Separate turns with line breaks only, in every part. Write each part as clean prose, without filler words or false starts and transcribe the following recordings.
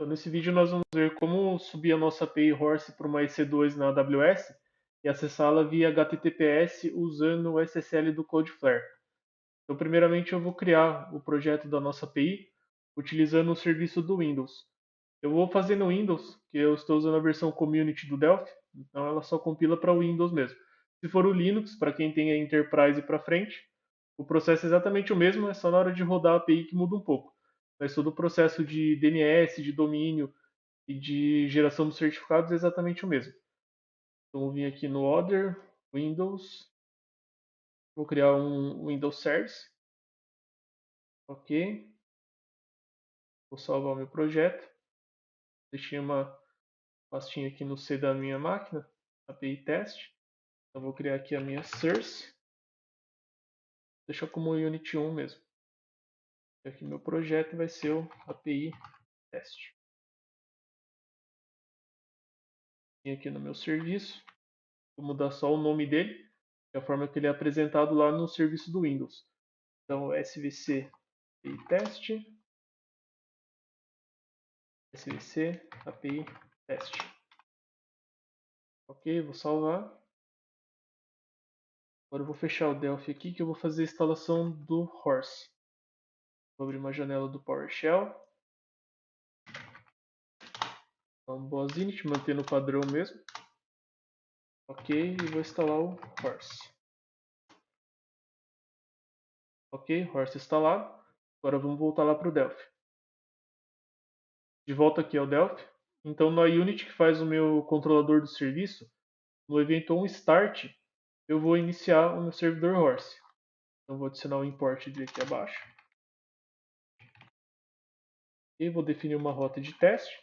Então, nesse vídeo nós vamos ver como subir a nossa API Horse para uma EC2 na AWS e acessá-la via HTTPS usando o SSL do Cloudflare. Então, primeiramente eu vou criar o projeto da nossa API utilizando o serviço do Windows. Eu vou fazer no Windows, que eu estou usando a versão Community do Delphi, então ela só compila para o Windows mesmo. Se for o Linux, para quem tem a Enterprise para frente, o processo é exatamente o mesmo, é só na hora de rodar a API que muda um pouco. Mas todo o processo de DNS, de domínio e de geração dos certificados é exatamente o mesmo. Então, vou vir aqui no Other, Windows, vou criar um Windows Service, ok, vou salvar o meu projeto, deixei uma pastinha aqui no C da minha máquina, API Test, então vou criar aqui a minha source, deixa como Unit 1 mesmo. Aqui meu projeto vai ser o API Test. Vim aqui no meu serviço, vou mudar só o nome dele, que é a forma que ele é apresentado lá no serviço do Windows. Então, SVC API Test, SVC API Test. Ok, vou salvar. Agora eu vou fechar o Delphi aqui que eu vou fazer a instalação do Horse. Vou abrir uma janela do PowerShell. Então, boas init, mantendo o padrão mesmo. Ok, e vou instalar o Horse. Ok, Horse instalado. Agora vamos voltar lá para o Delphi. De volta aqui ao Delphi. Então, na unit que faz o meu controlador do serviço, no evento onStart, eu vou iniciar o meu servidor Horse. Então, vou adicionar o import dele aqui abaixo. E vou definir uma rota de teste.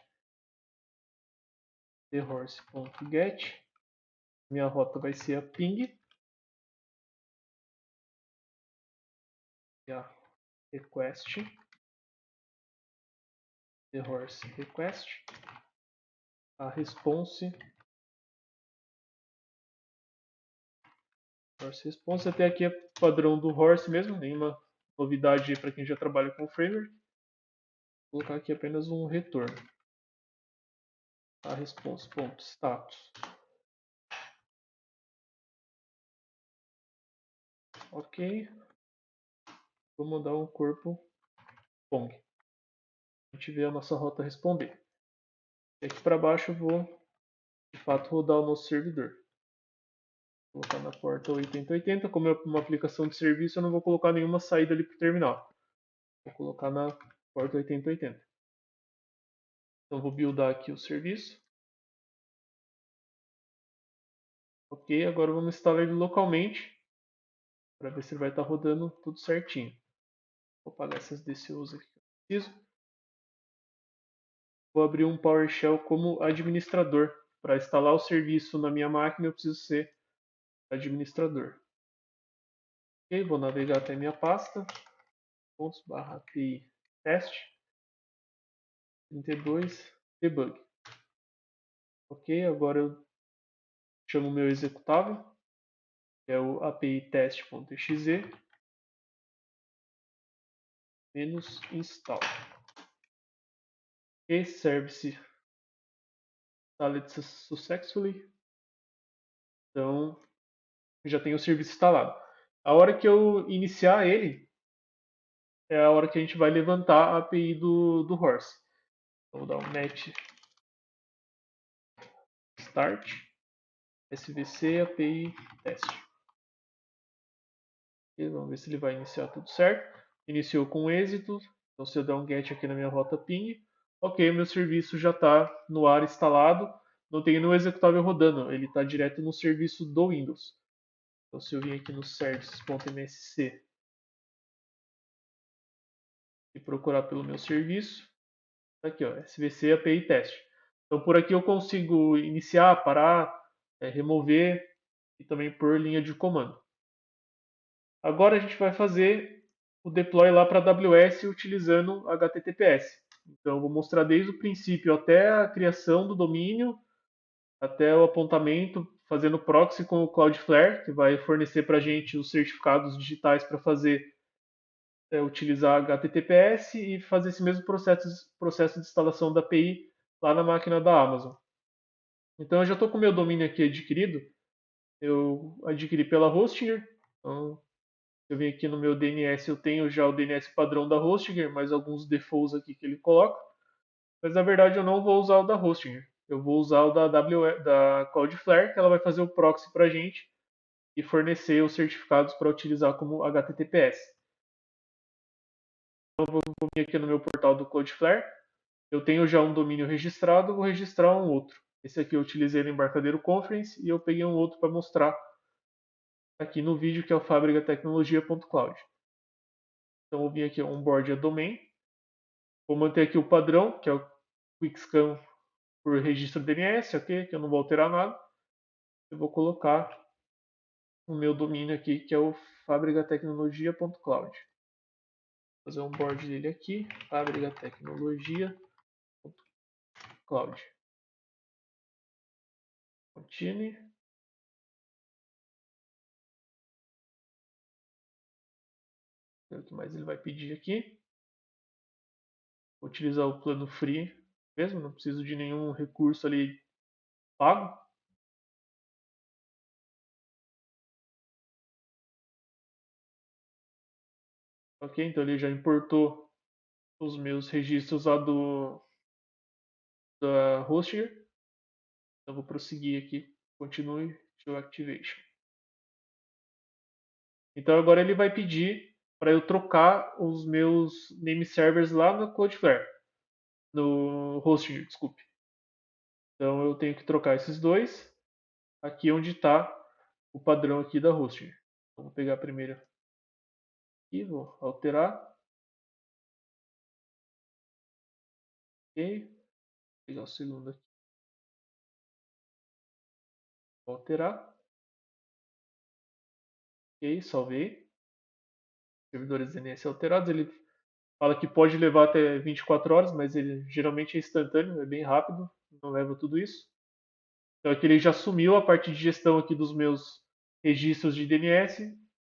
thehorse.get. Minha rota vai ser a ping. E a request. Thehorse request. A response. Horse response. Até aqui é padrão do Horse mesmo. Nenhuma novidade para quem já trabalha com o framework. Vou colocar aqui apenas um retorno. A response.status. Ok. Vou mandar um corpo Pong. A gente vê a nossa rota responder. E aqui para baixo eu vou, de fato, rodar o nosso servidor. Vou colocar na porta 8080. Como é uma aplicação de serviço, eu não vou colocar nenhuma saída ali para o terminal. Vou colocar na porta 8080. Então vou buildar aqui o serviço. Ok, agora vamos instalar ele localmente para ver se ele vai estar rodando tudo certinho. Vou apagar essas DCUs aqui que eu preciso. Vou abrir um PowerShell como administrador. Para instalar o serviço na minha máquina, eu preciso ser administrador. Ok, vou navegar até minha pasta. ./api test 32 debug. Ok, agora eu chamo o meu executável, que é o api test.exe -install. Ok, service installed successfully. Então, já tem o serviço instalado. A hora que eu iniciar ele, é a hora que a gente vai levantar a API do Horse. Então, vou dar um net start svc API test. E vamos ver se ele vai iniciar tudo certo. Iniciou com êxito. Então, se eu der um get aqui na minha rota ping, ok, meu serviço já está no ar instalado. Não tem nenhum executável rodando, ele está direto no serviço do Windows. Então, se eu vir aqui no services.msc e procurar pelo meu serviço, tá aqui, ó, SVC API Test. Então, por aqui eu consigo iniciar, parar, remover e também por linha de comando. Agora a gente vai fazer o deploy lá para a AWS utilizando HTTPS. Então, eu vou mostrar desde o princípio até a criação do domínio, até o apontamento, fazendo proxy com o Cloudflare, que vai fornecer para a gente os certificados digitais para fazer utilizar HTTPS e fazer esse mesmo processo de instalação da API lá na máquina da Amazon. Então eu já estou com o meu domínio aqui adquirido. Eu adquiri pela Hostinger. Então eu vim aqui no meu DNS, eu tenho já o DNS padrão da Hostinger, mais alguns defaults aqui que ele coloca. Mas na verdade eu não vou usar o da Hostinger. Eu vou usar o da Cloudflare, que ela vai fazer o proxy para a gente e fornecer os certificados para utilizar como HTTPS. Então eu vou vir aqui no meu portal do Cloudflare. Eu tenho já um domínio registrado, vou registrar um outro. Esse aqui eu utilizei no Embarcadero Conference e eu peguei um outro para mostrar aqui no vídeo, que é o fabricatecnologia.cloud. Então eu vim aqui onboard a domain. Vou manter aqui o padrão, que é o QuickScan por registro DNS, ok? Que eu não vou alterar nada. Eu vou colocar o meu domínio aqui, que é o fabricatecnologia.cloud. Vou fazer um onboard dele aqui, fabricatecnologia.cloud. Continue. O que mais ele vai pedir aqui? Vou utilizar o plano free mesmo, não preciso de nenhum recurso ali pago. Ok, então ele já importou os meus registros lá da Hostinger. Então vou prosseguir aqui. Continue show activation. Então agora ele vai pedir para eu trocar os meus name servers lá no Cloudflare, no Hostinger, desculpe. Então eu tenho que trocar esses dois aqui onde está o padrão aqui da Hostinger. Então, vou pegar a primeira aqui, vou alterar. Ok, vou pegar o segundo aqui, vou alterar. Ok, salvei. Servidores DNS alterados. Ele fala que pode levar até 24 horas, mas ele geralmente é instantâneo, é bem rápido, não leva tudo isso. Então aqui ele já sumiu a parte de gestão aqui dos meus registros de DNS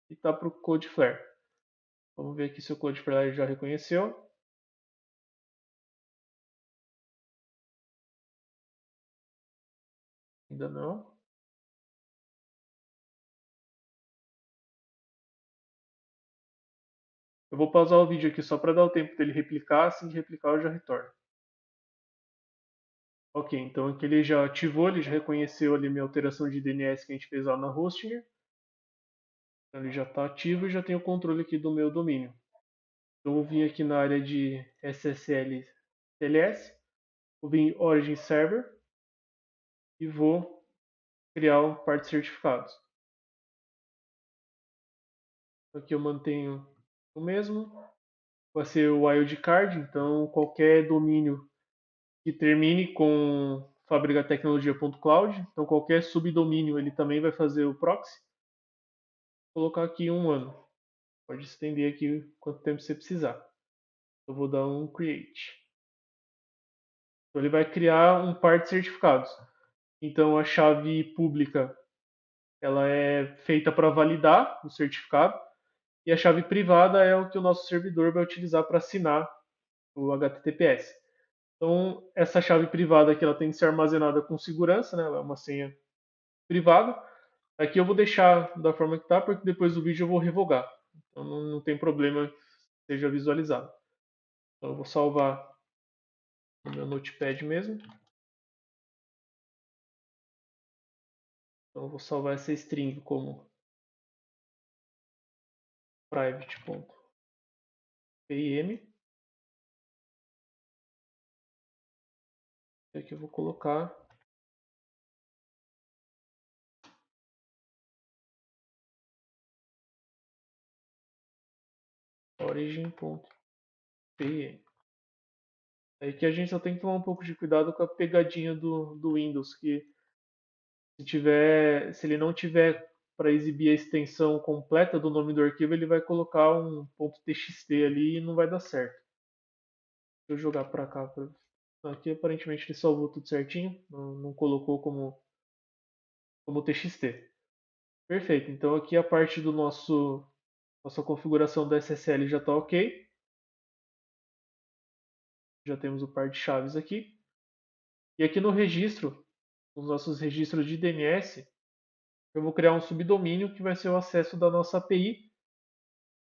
e está para o Cloudflare. Vamos ver aqui se o Cloudflare já reconheceu. Ainda não. Eu vou pausar o vídeo aqui só para dar o tempo dele replicar. Assim que replicar, eu já retorno. Ok, então aqui ele já ativou, ele já reconheceu ali minha alteração de DNS que a gente fez lá na Hostinger. Então ele já está ativo e já tem o controle aqui do meu domínio. Então eu vim aqui na área de SSL TLS, vou vir em Origin Server e vou criar um par de certificados. Aqui eu mantenho o mesmo, vai ser o wildcard, então qualquer domínio que termine com fabricatecnologia.cloud, então qualquer subdomínio ele também vai fazer o proxy. Vou colocar aqui 1 ano, pode estender aqui quanto tempo você precisar. Eu vou dar um create. Então ele vai criar um par de certificados. Então a chave pública ela é feita para validar o certificado e a chave privada é o que o nosso servidor vai utilizar para assinar o HTTPS. Então essa chave privada aqui ela tem que ser armazenada com segurança, né? Ela é uma senha privada. Aqui eu vou deixar da forma que está, porque depois do vídeo eu vou revogar. Então não tem problema que seja visualizado. Então eu vou salvar no meu notepad mesmo. Então eu vou salvar essa string como private.pim. E aqui eu vou colocar origin.pim. É que a gente só tem que tomar um pouco de cuidado com a pegadinha do Windows, que se ele não tiver para exibir a extensão completa do nome do arquivo, ele vai colocar um .txt ali e não vai dar certo. Deixa eu jogar para cá. Aqui aparentemente ele salvou tudo certinho, não colocou como txt. Perfeito, então aqui a parte do nosso Nossa configuração do SSL já está ok. Já temos o par de chaves aqui. E aqui no registro, nos nossos registros de DNS, eu vou criar um subdomínio que vai ser o acesso da nossa API.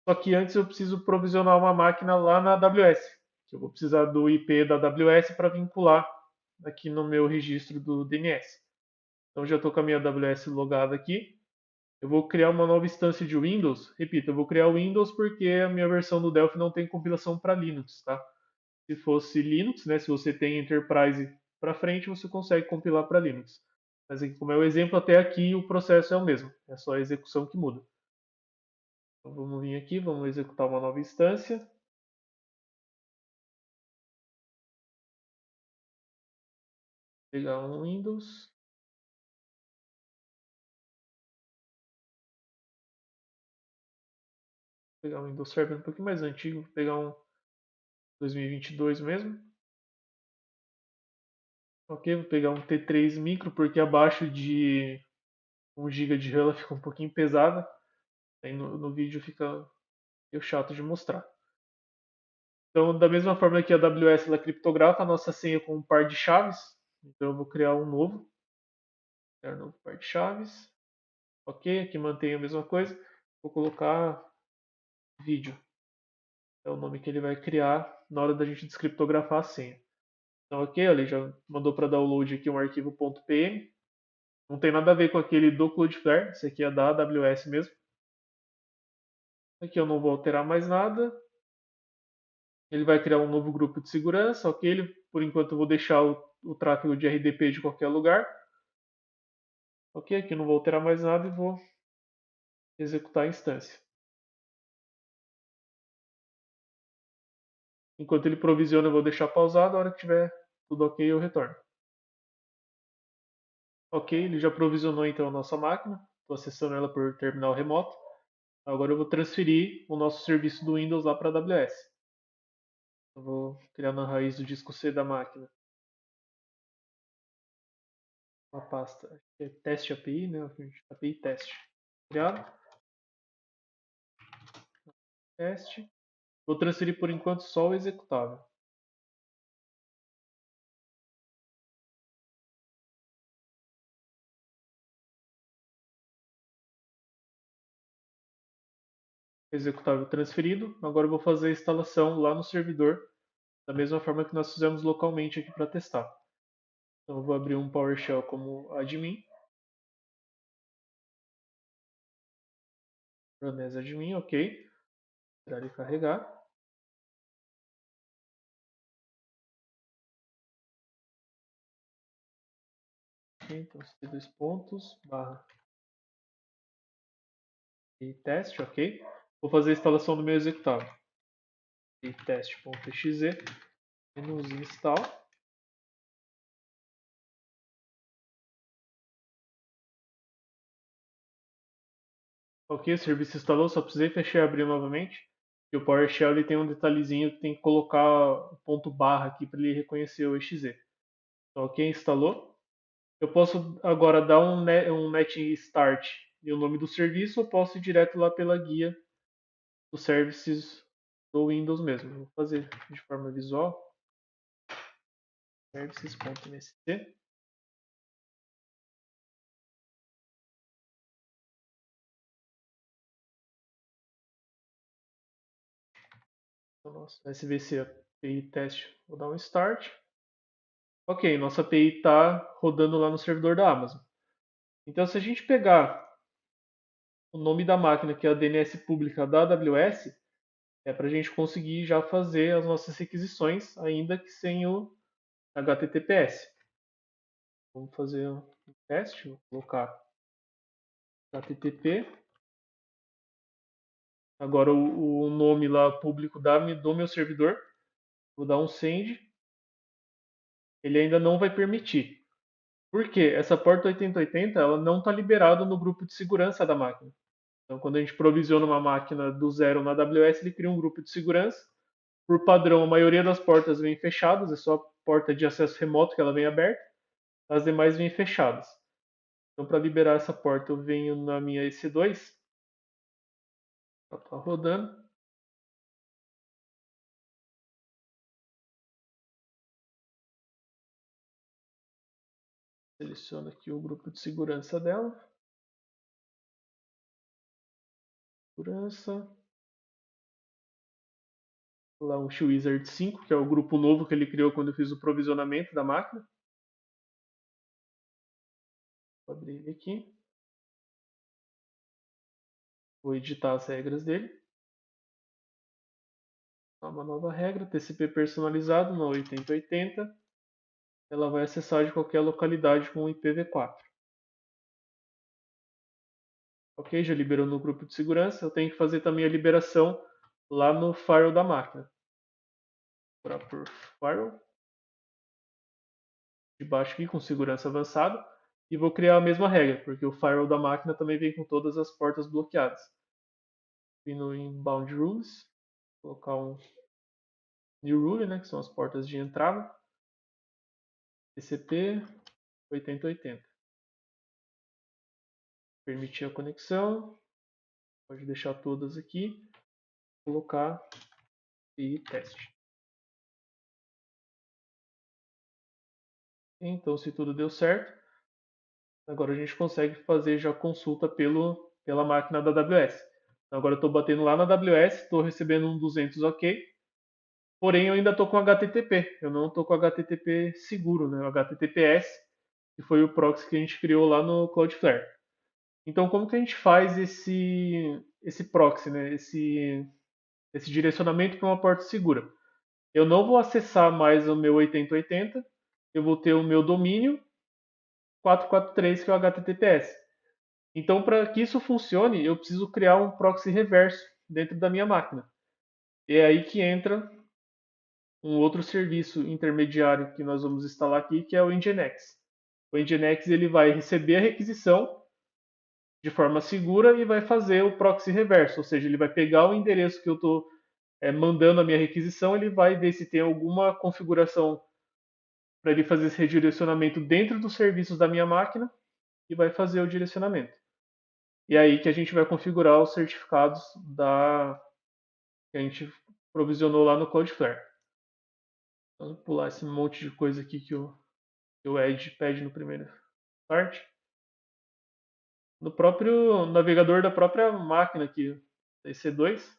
Só que antes eu preciso provisionar uma máquina lá na AWS. Eu vou precisar do IP da AWS para vincular aqui no meu registro do DNS. Então já estou com a minha AWS logada aqui. Eu vou criar uma nova instância de Windows. Repito, eu vou criar o Windows porque a minha versão do Delphi não tem compilação para Linux, tá? Se fosse Linux, né, se você tem Enterprise para frente, você consegue compilar para Linux. Mas aqui, como é o exemplo, até aqui o processo é o mesmo. É só a execução que muda. Então vamos vir aqui, vamos executar uma nova instância. Pegar um Windows. Pegar um Windows Server um pouquinho mais antigo. Pegar um 2022 mesmo. Ok, vou pegar um T3 micro porque abaixo de 1 GB de RAM ela fica um pouquinho pesada. Aí no vídeo fica meio chato de mostrar. Então, da mesma forma que a AWS ela criptografa a nossa senha com um par de chaves, então eu vou criar um novo, criar um novo par de chaves. Ok, aqui mantém a mesma coisa. Vou colocar vídeo. É o nome que ele vai criar na hora da gente descriptografar a senha. Então, ok, ele já mandou para download aqui um arquivo .pm. Não tem nada a ver com aquele do Cloudflare, esse aqui é da AWS mesmo. Aqui eu não vou alterar mais nada. Ele vai criar um novo grupo de segurança, ok? Por enquanto eu vou deixar o tráfego de RDP de qualquer lugar. Ok, aqui não vou alterar mais nada e vou executar a instância. Enquanto ele provisiona, eu vou deixar pausado. A hora que tiver tudo ok, eu retorno. Ok, ele já provisionou então a nossa máquina. Estou acessando ela por terminal remoto. Agora eu vou transferir o nosso serviço do Windows lá para a AWS. Eu vou criar na raiz do disco C da máquina uma pasta, que é teste API, né? API teste. Criado, teste. Vou transferir por enquanto só o executável. Executável transferido. Agora eu vou fazer a instalação lá no servidor, da mesma forma que nós fizemos localmente aqui para testar. Então eu vou abrir um PowerShell como admin. Run as admin, ok. Esperar ele carregar. Ok, então dois pontos, barra e teste, ok. Vou fazer a instalação do meu executável. E teste.exe, menos install. Ok, o serviço instalou, só precisei fechar e abrir novamente. E o PowerShell ele tem um detalhezinho que tem que colocar o ponto barra aqui para ele reconhecer o exe. Então, ok, instalou. Eu posso agora dar um net start e o nome do serviço, ou posso ir direto lá pela guia dos services do Windows mesmo. Vou fazer de forma visual. Services.msc. Então, nosso SVC API teste, vou dar um start. Ok, nossa API está rodando lá no servidor da Amazon. Então, se a gente pegar o nome da máquina, que é a DNS pública da AWS, é para a gente conseguir já fazer as nossas requisições, ainda que sem o HTTPS. Vamos fazer um teste, vou colocar HTTP. Agora o nome lá público do meu servidor. Vou dar um send. Ele ainda não vai permitir. Por quê? Essa porta 8080 ela não está liberada no grupo de segurança da máquina. Então, quando a gente provisiona uma máquina do zero na AWS, ele cria um grupo de segurança. Por padrão, a maioria das portas vem fechadas, é só a porta de acesso remoto que ela vem aberta. As demais vêm fechadas. Então, para liberar essa porta, eu venho na minha EC2 Está rodando. Seleciono aqui o grupo de segurança dela. Segurança. Lá o Wizard 5, que é o grupo novo que ele criou quando eu fiz o provisionamento da máquina. Vou abrir ele aqui. Vou editar as regras dele. Uma nova regra, TCP personalizado na 8080. Ela vai acessar de qualquer localidade com IPv4. Ok, já liberou no grupo de segurança. Eu tenho que fazer também a liberação lá no firewall da máquina. Vou procurar por firewall. De baixo aqui com segurança avançada. E vou criar a mesma regra, porque o firewall da máquina também vem com todas as portas bloqueadas. Vim no Inbound Rules. Colocar um New Rule, né, que são as portas de entrada. TCP 8080. Permitir a conexão. Pode deixar todas aqui. Colocar e teste. Então, se tudo deu certo, agora a gente consegue fazer já consulta pela máquina da AWS. Então, agora eu estou batendo lá na AWS, estou recebendo um 200 OK, porém eu ainda estou com HTTP, eu não estou com HTTP seguro, né? O HTTPS, que foi o proxy que a gente criou lá no Cloudflare. Então, como que a gente faz esse proxy, né? esse direcionamento para uma porta segura? Eu não vou acessar mais o meu 8080, eu vou ter o meu domínio 443, que é o HTTPS. Então, para que isso funcione, eu preciso criar um proxy reverso dentro da minha máquina. E é aí que entra um outro serviço intermediário que nós vamos instalar aqui, que é o Nginx. O Nginx ele vai receber a requisição de forma segura e vai fazer o proxy reverso, ou seja, ele vai pegar o endereço que eu estou mandando a minha requisição, ele vai ver se tem alguma configuração para ele fazer esse redirecionamento dentro dos serviços da minha máquina e vai fazer o direcionamento. E é aí que a gente vai configurar os certificados que a gente provisionou lá no Cloudflare. Então, vou pular esse monte de coisa aqui que o Edge pede no primeiro start. No próprio navegador da própria máquina aqui, EC2.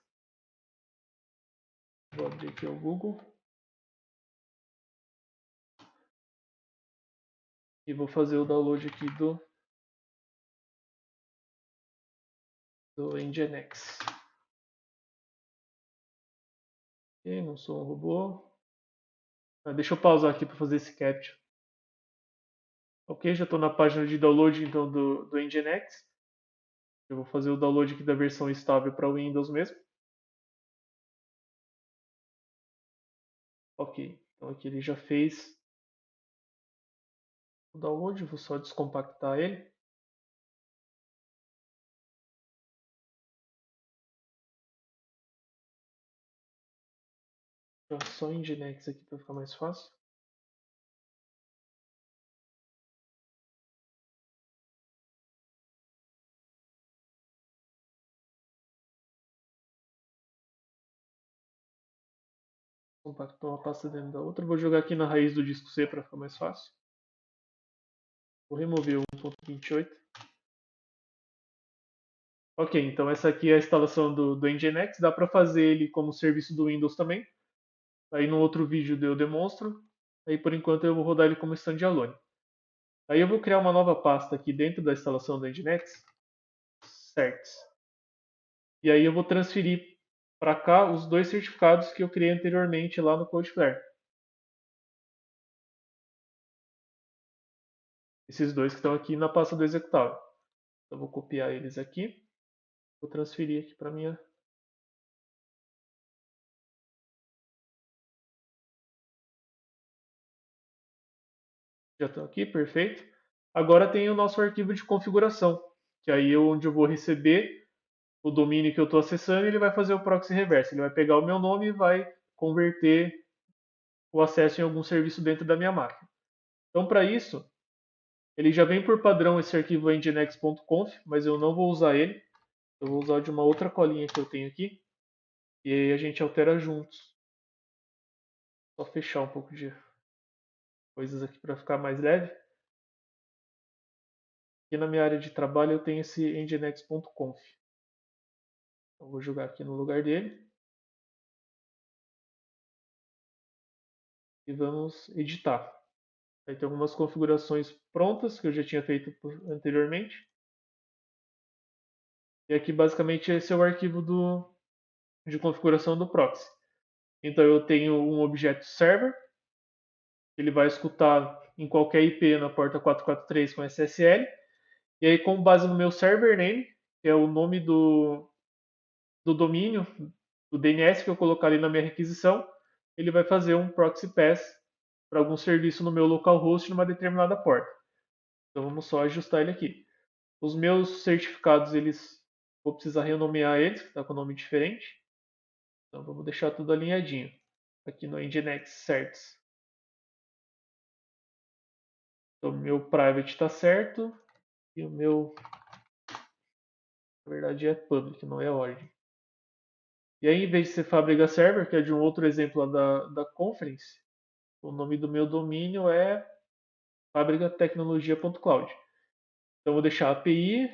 Vou abrir aqui o Google. E vou fazer o download aqui do Nginx. Ok, não sou um robô. Deixa eu pausar aqui para fazer esse captcha. Ok, já estou na página de download então do Nginx. Eu vou fazer o download aqui da versão estável para o Windows mesmo. Ok, então aqui ele já fez o download, vou só descompactar ele. Só o Nginx aqui para ficar mais fácil. Compactou uma pasta dentro da outra. Vou jogar aqui na raiz do disco C para ficar mais fácil. Vou remover o 1.28. Ok, então essa aqui é a instalação do Nginx. Dá para fazer ele como serviço do Windows também. Aí no outro vídeo eu demonstro. Aí por enquanto eu vou rodar ele como standalone. Aí eu vou criar uma nova pasta aqui dentro da instalação do Nginx. Certs. E aí eu vou transferir para cá os dois certificados que eu criei anteriormente lá no Cloudflare. Esses dois que estão aqui na pasta do executável. Então, eu vou copiar eles aqui. Vou transferir aqui para minha. Já estão aqui, perfeito. Agora tem o nosso arquivo de configuração, que aí é onde eu vou receber o domínio que eu estou acessando e ele vai fazer o proxy reverso. Ele vai pegar o meu nome e vai converter o acesso em algum serviço dentro da minha máquina. Então, para isso, ele já vem por padrão esse arquivo nginx.conf, mas eu não vou usar ele. Eu vou usar de uma outra colinha que eu tenho aqui. E aí a gente altera juntos. Só fechar um pouco de coisas aqui para ficar mais leve. Aqui na minha área de trabalho eu tenho esse nginx.conf. Eu vou jogar aqui no lugar dele. E vamos editar. Aí tem algumas configurações prontas que eu já tinha feito anteriormente. E aqui basicamente esse é o arquivo de configuração do proxy. Então eu tenho um objeto server, ele vai escutar em qualquer IP na porta 443 com SSL. E aí, com base no meu server name, que é o nome do domínio, do DNS que eu colocar ali na minha requisição, ele vai fazer um proxy pass para algum serviço no meu localhost numa determinada porta. Então vamos só ajustar ele aqui. Os meus certificados, vou precisar renomear eles, que está com nome diferente. Então vamos deixar tudo alinhadinho. Aqui no Nginx Certs. Então meu private está certo e o meu, na verdade, é public, não é origin. E aí, em vez de ser Fábrica Server, que é de um outro exemplo lá da Conference, o nome do meu domínio é fabricatecnologia.cloud. Então, vou deixar a API,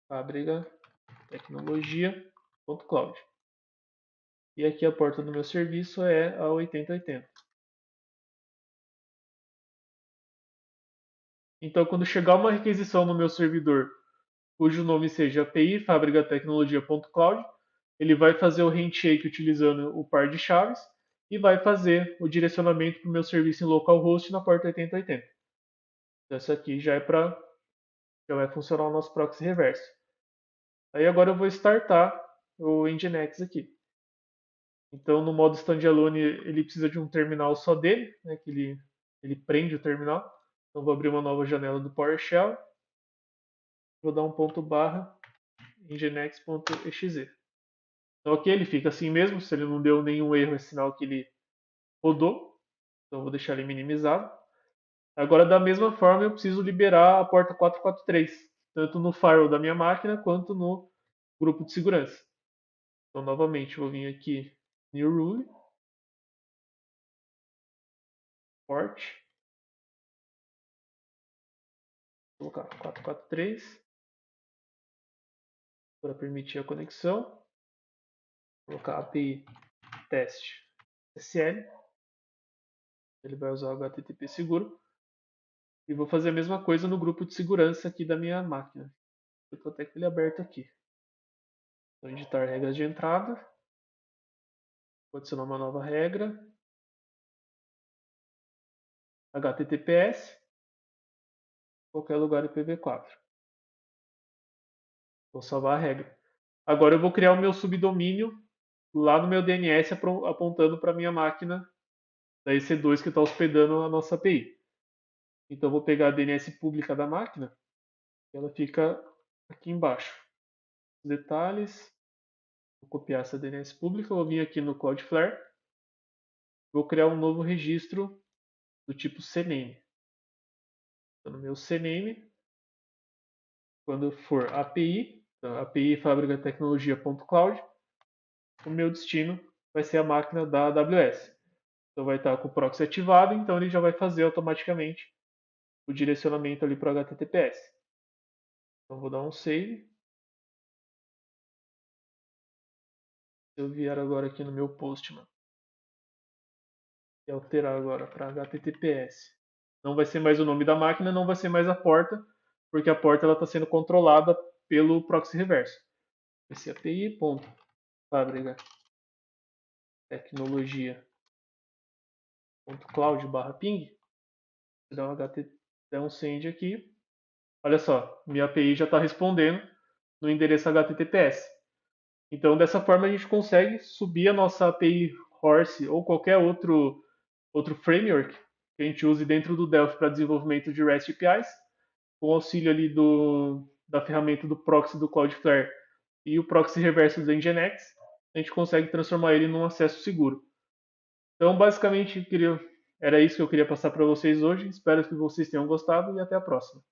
fabricatecnologia.cloud. E aqui a porta do meu serviço é a 8080. Então, quando chegar uma requisição no meu servidor, cujo nome seja API fabricatecnologia.cloud, ele vai fazer o handshake utilizando o par de chaves e vai fazer o direcionamento para o meu serviço em localhost na porta 8080. Então, isso aqui já vai funcionar o nosso proxy reverso. Aí agora eu vou startar o Nginx aqui. Então, no modo standalone, ele precisa de um terminal só dele, né, que ele prende o terminal. Então, vou abrir uma nova janela do PowerShell. Vou dar um ponto barra nginx.exe. Então, aqui ele fica assim mesmo. Se ele não deu nenhum erro, é sinal que ele rodou. Então, vou deixar ele minimizado. Agora, da mesma forma, eu preciso liberar a porta 443, tanto no firewall da minha máquina quanto no grupo de segurança. Então, novamente, vou vir aqui, New Rule, Port, vou colocar 443 para permitir a conexão, vou colocar API teste SSL, ele vai usar o HTTP seguro, e vou fazer a mesma coisa no grupo de segurança aqui da minha máquina. Eu estou até com ele aberto aqui. Vou editar regras de entrada, vou adicionar uma nova regra, HTTPS, qualquer lugar IPv4. Vou salvar a regra. Agora eu vou criar o meu subdomínio lá no meu DNS apontando para a minha máquina da EC2 que está hospedando a nossa API. Então eu vou pegar a DNS pública da máquina, e ela fica aqui embaixo. Detalhes, vou copiar essa DNS pública, vou vir aqui no Cloudflare, vou criar um novo registro do tipo CNAME. Então, no meu CNAME, quando for API, então, API fabricatecnologia.cloud, o meu destino vai ser a máquina da AWS. Então vai estar com o proxy ativado, então ele já vai fazer automaticamente o direcionamento ali para o HTTPS. Então vou dar um save. Se eu vier agora aqui no meu Postman e alterar agora para HTTPS, não vai ser mais o nome da máquina, não vai ser mais a porta, porque a porta está sendo controlada pelo proxy reverso. Vai ser api.fabricatecnologia.cloud/ping. Dá um send aqui. Olha só, minha API já está respondendo no endereço HTTPS. Então, dessa forma, a gente consegue subir a nossa API Horse ou qualquer outro framework que a gente use dentro do Delphi para desenvolvimento de REST APIs, com o auxílio ali da ferramenta do proxy do Cloudflare e o proxy reverso do Nginx, a gente consegue transformar ele num acesso seguro. Então, basicamente, eu queria Era isso que eu queria passar para vocês hoje. Espero que vocês tenham gostado e até a próxima.